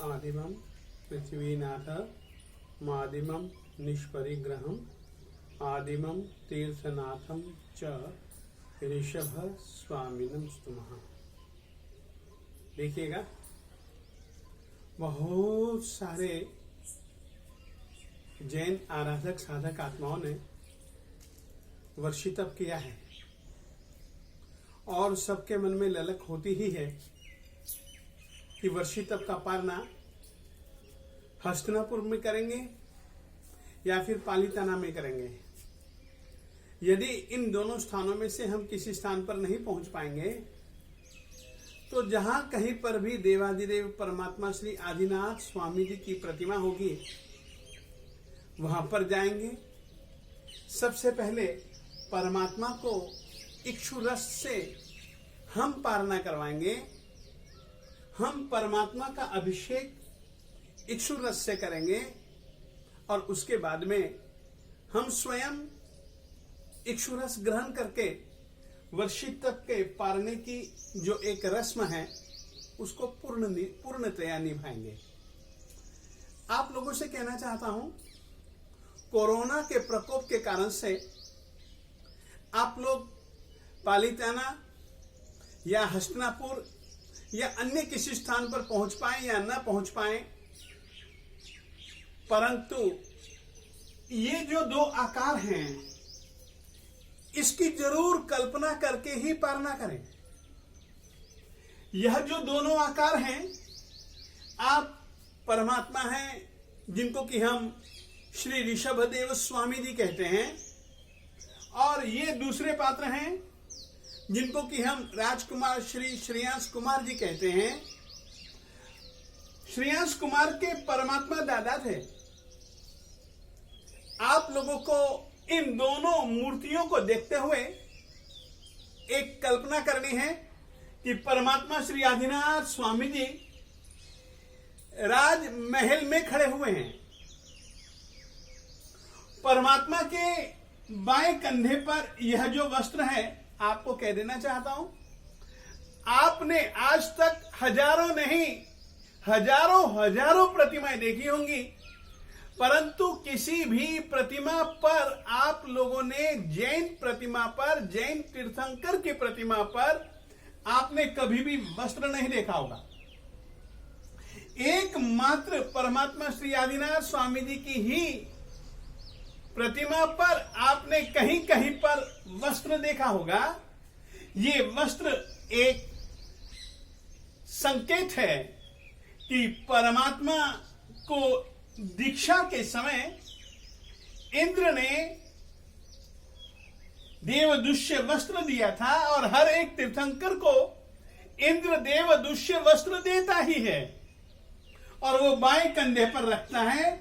आदिमं पृथ्वीनाथ मादिमं निष्परिग्रहम् आदिमं तीर्थनाथं च ऋषभ स्वामिनं स्तुमः। देखिएगा, बहुत सारे जैन आराधक साधक आत्माओं ने वर्षी तप किया है और सबके मन में ललक होती ही है कि वर्षी तप का पारना हस्तिनापुर में करेंगे या फिर पालीताना में करेंगे। यदि इन दोनों स्थानों में से हम किसी स्थान पर नहीं पहुंच पाएंगे तो जहां कहीं पर भी देवादिदेव परमात्मा श्री आदिनाथ स्वामी जी की प्रतिमा होगी वहां पर जाएंगे। सबसे पहले परमात्मा को इक्षु रस से हम पारना करवाएंगे। हम परमात्मा का अभिषेक इक्षु रस से करेंगे और उसके बाद में हम स्वयं इक्षु रस ग्रहण करके वर्षी तप के पारने की जो एक रस्म है उसको पूर्णतया निभाएंगे। आप लोगों से कहना चाहता हूं, कोरोना के प्रकोप के कारण से आप लोग पालीताना या हस्तिनापुर या अन्य किसी स्थान पर पहुंच पाए या न पहुंच पाए, परंतु ये जो दो आकार हैं इसकी जरूर कल्पना करके ही पारना करें। यह जो दोनों आकार हैं, आप परमात्मा हैं जिनको कि हम श्री ऋषभदेव स्वामी जी कहते हैं, और ये दूसरे पात्र हैं जिनको कि हम राजकुमार श्री श्रेयांश कुमार जी कहते हैं। श्रेयांश कुमार के परमात्मा दादा थे। आप लोगों को इन दोनों मूर्तियों को देखते हुए एक कल्पना करनी है कि परमात्मा श्री आदिनाथ स्वामी जी राजमहल में खड़े हुए हैं। परमात्मा के बाएं कंधे पर यह जो वस्त्र है, आपको कह देना चाहता हूं, आपने आज तक हजारों नहीं हजारों प्रतिमाएं देखी होंगी, परंतु किसी भी प्रतिमा पर आप लोगों ने जैन प्रतिमा पर, जैन तीर्थंकर की प्रतिमा पर आपने कभी भी वस्त्र नहीं देखा होगा। एकमात्र परमात्मा श्री आदिनाथ स्वामी जी की ही प्रतिमा पर आपने कहीं कहीं पर वस्त्र देखा होगा। ये वस्त्र एक संकेत है कि परमात्मा को दीक्षा के समय इंद्र ने देवदुष्य वस्त्र दिया था और हर एक तीर्थंकर को इंद्र देवदुष्य वस्त्र देता ही है और वो बाएं कंधे पर रखता है।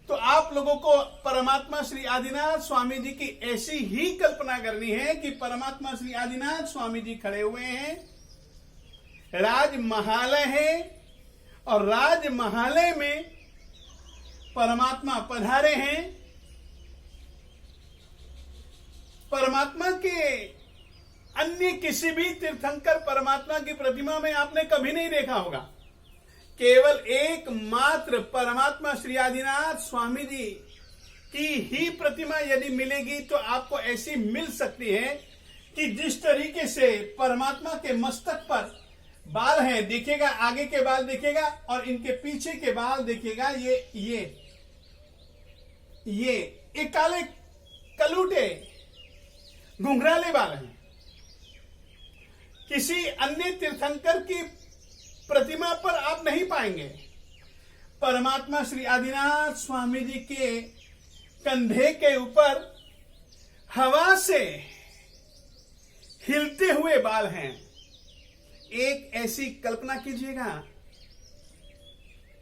तो आप लोगों को परमात्मा श्री आदिनाथ स्वामी जी की ऐसी ही कल्पना करनी है कि परमात्मा श्री आदिनाथ स्वामी जी खड़े हुए हैं, राजमहालय है और राजमहालय में परमात्मा पधारे हैं। परमात्मा के अन्य किसी भी तीर्थंकर परमात्मा की प्रतिमा में आपने कभी नहीं देखा होगा। केवल एकमात्र परमात्मा श्री आदिनाथ स्वामी जी की ही प्रतिमा यदि मिलेगी तो आपको ऐसी मिल सकती है कि जिस तरीके से परमात्मा के मस्तक पर बाल हैं, देखिएगा, आगे के बाल देखिएगा और इनके पीछे के बाल देखिएगा, ये काले कलूटे घुंघराले बाल हैं। किसी अन्य तीर्थंकर की प्रतिमा पर आप नहीं पाएंगे। परमात्मा श्री आदिनाथ स्वामी जी के कंधे के ऊपर हवा से हिलते हुए बाल हैं। एक ऐसी कल्पना कीजिएगा,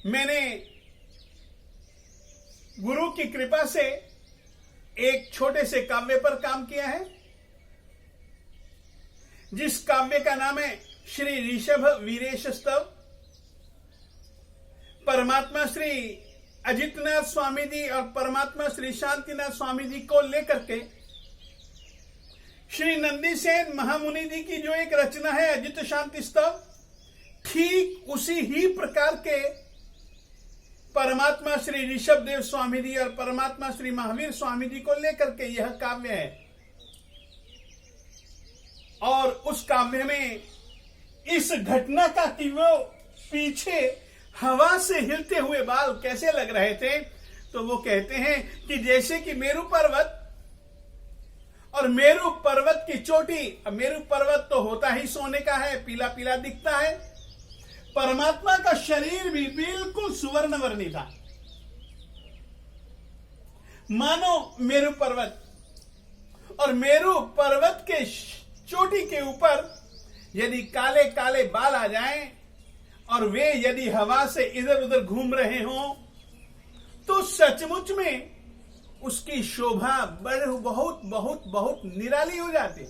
मैंने गुरु की कृपा से एक छोटे से काव्य पर काम किया है जिस काव्य का नाम है श्री ऋषभ वीरेश स्तव। परमात्मा श्री अजितनाथ स्वामी जी और परमात्मा श्री शांतिनाथ स्वामी जी को लेकर के श्री नंदीसेन महामुनि जी की जो एक रचना है अजित शांति स्तव, ठीक उसी ही प्रकार के परमात्मा श्री ऋषभ देव स्वामी जी और परमात्मा श्री महावीर स्वामी जी को लेकर के यह काव्य है। और उस काव्य में इस घटना का कि वो पीछे हवा से हिलते हुए बाल कैसे लग रहे थे, तो वो कहते हैं कि जैसे कि मेरू पर्वत और मेरू पर्वत की चोटी, मेरू पर्वत तो होता ही सोने का है, पीला पीला दिखता है। परमात्मा का शरीर भी बिल्कुल सुवर्णवर्णी था, मानो मेरू पर्वत। और मेरू पर्वत के चोटी के ऊपर यदि काले काले बाल आ जाएं और वे यदि हवा से इधर उधर घूम रहे हों, तो सचमुच में उसकी शोभा बहुत बहुत बहुत निराली हो जाती।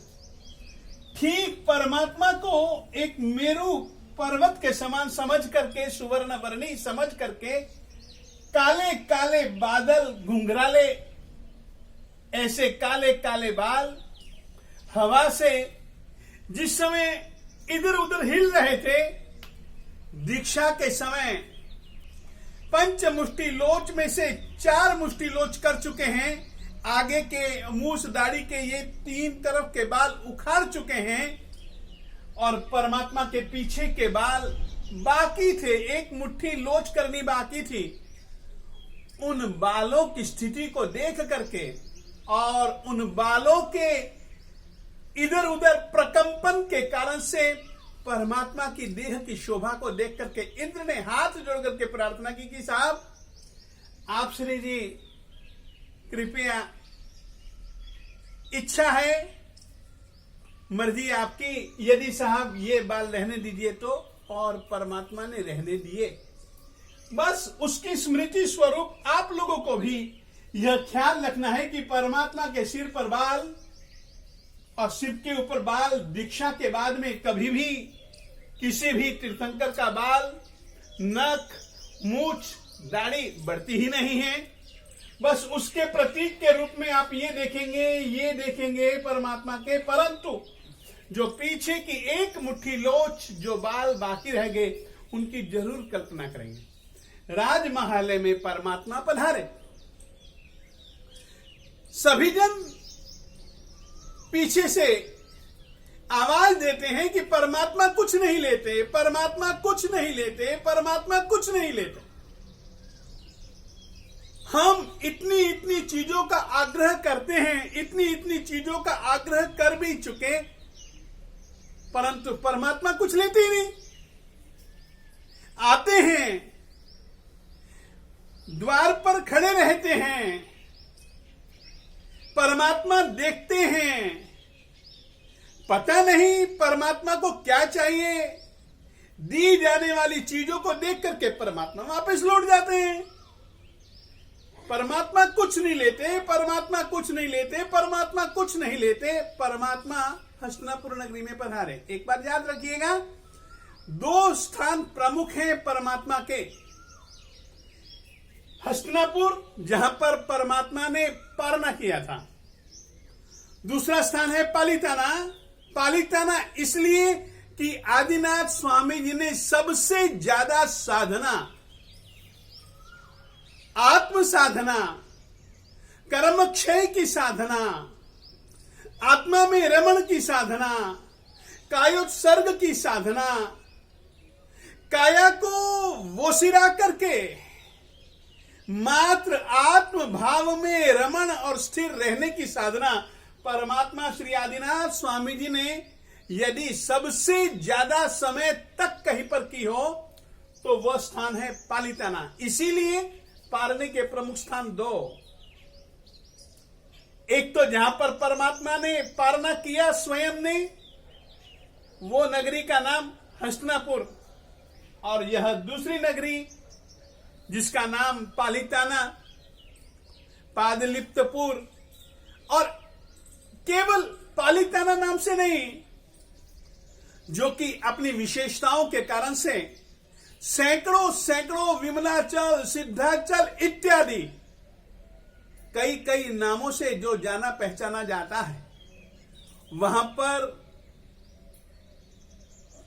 ठीक परमात्मा को एक मेरू पर्वत के समान समझ करके, सुवर्णवर्णी समझ करके, काले काले बादल घुंघराले, ऐसे काले काले बाल हवा से जिस समय इधर उधर हिल रहे थे, दीक्षा के समय पंच मुष्टि लोच में से 4 मुष्टि लोच कर चुके हैं। आगे के मूस दाढ़ी के ये 3 तरफ के बाल उखाड़ चुके हैं और परमात्मा के पीछे के बाल बाकी थे, एक मुट्ठी लोच करनी बाकी थी। उन बालों की स्थिति को देख करके और उन बालों के इधर उधर प्रकंपन के कारण से परमात्मा की देह की शोभा को देख करके इंद्र ने हाथ जोड़ करके प्रार्थना की कि साहब आप श्री जी कृपया, इच्छा है, मर्जी आपकी, यदि साहब ये बाल रहने दीजिए तो। और परमात्मा ने रहने दिए। बस उसकी स्मृति स्वरूप आप लोगों को भी यह ख्याल रखना है कि परमात्मा के सिर पर बाल और सिर के ऊपर बाल दीक्षा के बाद में कभी भी किसी भी तीर्थंकर का बाल, नख, मूछ, दाढ़ी बढ़ती ही नहीं है। बस उसके प्रतीक के रूप में आप ये देखेंगे परमात्मा के। परंतु जो पीछे की एक मुट्ठी लोच जो बाल बाकी रह गए, उनकी जरूर कल्पना करेंगे। राजमहालय में परमात्मा पधारे, सभी जन पीछे से आवाज देते हैं कि परमात्मा कुछ नहीं लेते, परमात्मा कुछ नहीं लेते, परमात्मा कुछ नहीं लेते। हम इतनी इतनी चीजों का आग्रह करते हैं, इतनी इतनी चीजों का आग्रह कर भी चुके, परंतु परमात्मा कुछ लेते ही नहीं। आते हैं, द्वार पर खड़े रहते हैं, परमात्मा देखते हैं, पता नहीं परमात्मा को क्या चाहिए, दी जाने वाली चीजों को देख करके परमात्मा वापस लौट जाते हैं। परमात्मा कुछ नहीं लेते, परमात्मा कुछ नहीं लेते, परमात्मा कुछ नहीं लेते। परमात्मा हस्तिनापुर नगरी में पधारे। एक बात याद रखिएगा, 2 स्थान प्रमुख हैं परमात्मा के। हस्तिनापुर, जहां पर परमात्मा ने पारना किया था। दूसरा स्थान है पालिताना। पालिताना इसलिए कि आदिनाथ स्वामी जी ने सबसे ज्यादा साधना, आत्म साधना, कर्मक्षय की साधना, आत्मा में रमण की साधना, कायोत्सर्ग की साधना, काया को वोसिरा करके मात्र आत्म भाव में रमण और स्थिर रहने की साधना परमात्मा श्री आदिनाथ स्वामी जी ने यदि सबसे ज्यादा समय तक कहीं पर की हो तो वह स्थान है पालिताना। इसीलिए पारने के प्रमुख स्थान 2। एक तो जहां पर परमात्मा ने पारना किया स्वयं ने, वो नगरी का नाम हस्तिनापुर, और यह दूसरी नगरी जिसका नाम पालिताना, पादलिप्तपुर। और केवल पालिताना नाम से नहीं, जो कि अपनी विशेषताओं के कारण से सैकड़ों सैकड़ों विमलाचल, सिद्धाचल इत्यादि कई कई नामों से जो जाना पहचाना जाता है, वहां पर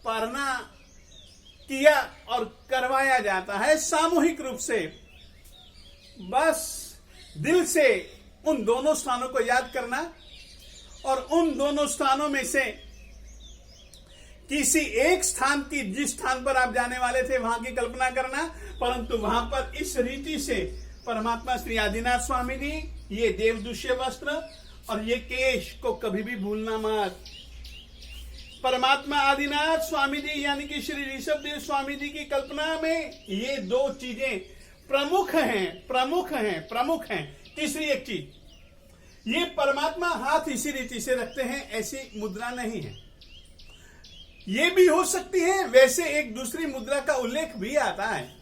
पारना किया और करवाया जाता है सामूहिक रूप से। बस दिल से उन दोनों स्थानों को याद करना और उन दोनों स्थानों में से किसी एक स्थान की, जिस स्थान पर आप जाने वाले थे वहां की कल्पना करना, परंतु वहां पर इस रीति से परमात्मा श्री आदिनाथ स्वामी जी, ये देवदुष्य वस्त्र और ये केश को कभी भी भूलना मत। परमात्मा आदिनाथ स्वामी जी यानी कि श्री ऋषभदेव स्वामी जी की कल्पना में ये दो चीजें प्रमुख हैं। तीसरी एक चीज, ये परमात्मा हाथ इसी रीति से रखते हैं, ऐसी मुद्रा नहीं है। ये भी हो सकती है, वैसे एक दूसरी मुद्रा का उल्लेख भी आता है।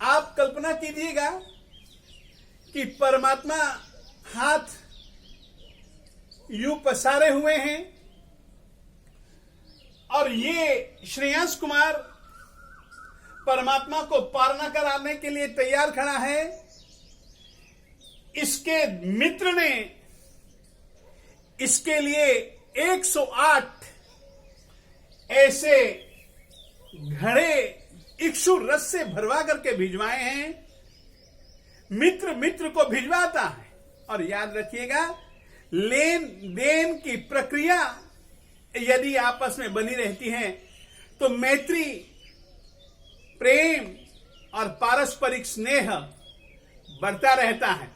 आप कल्पना कीजिएगा कि परमात्मा हाथ यूं पसारे हुए हैं और ये श्रेयांश कुमार परमात्मा को पारना कराने के लिए तैयार खड़ा है। इसके मित्र ने इसके लिए 108 ऐसे घड़े इक्षु रस से भरवा करके भिजवाए हैं। मित्र को भिजवाता है। और याद रखिएगा, लेन देन की प्रक्रिया यदि आपस में बनी रहती है तो मैत्री, प्रेम और पारस्परिक स्नेह बढ़ता रहता है,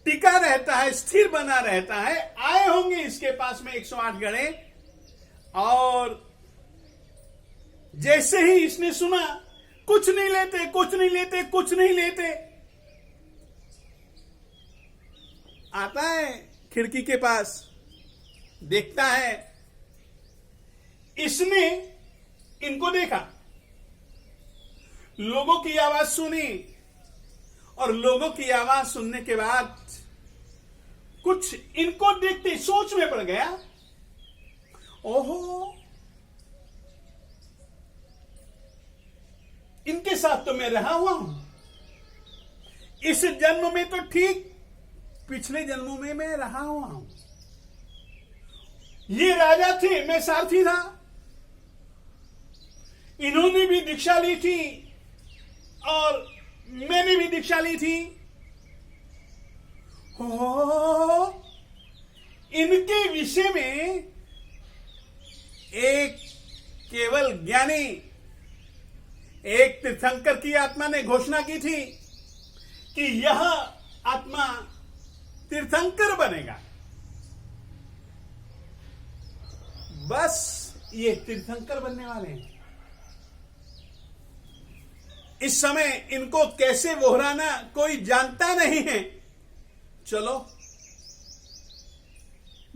टिका रहता है, स्थिर बना रहता है। आए होंगे इसके पास में 108 घड़े, और जैसे ही इसने सुना कुछ नहीं लेते, आता है खिड़की के पास, देखता है। इसने इनको देखा, लोगों की आवाज सुनी, और लोगों की आवाज सुनने के बाद कुछ इनको देखते सोच में पड़ गया, ओहो, इनके साथ तो मैं रहा हुआ हूं। इस जन्म में तो ठीक, पिछले जन्मों में मैं रहा हुआ हूं। ये राजा थे, मैं सारथी था। इन्होंने भी दीक्षा ली थी और मैंने भी दीक्षा ली थी। हो, इनके विषय में एक केवल ज्ञानी, एक तीर्थंकर की आत्मा ने घोषणा की थी कि यह आत्मा तीर्थंकर बनेगा। बस ये तीर्थंकर बनने वाले हैं। इस समय इनको कैसे वोहराना कोई जानता नहीं है। चलो,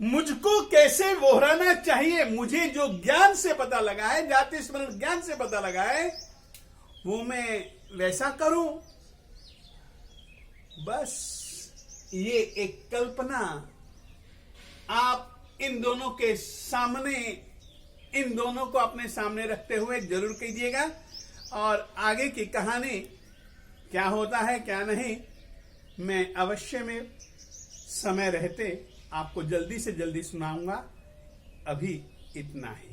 मुझको कैसे वोहराना चाहिए, मुझे जो ज्ञान से पता लगा है, जाति स्मरण ज्ञान से पता लगा है, वो मैं वैसा करूं। बस ये एक कल्पना आप इन दोनों के सामने, इन दोनों को अपने सामने रखते हुए जरूर कीजिएगा। और आगे की कहानी क्या होता है क्या नहीं, मैं अवश्य में समय रहते आपको जल्दी से जल्दी सुनाऊंगा। अभी इतना ही।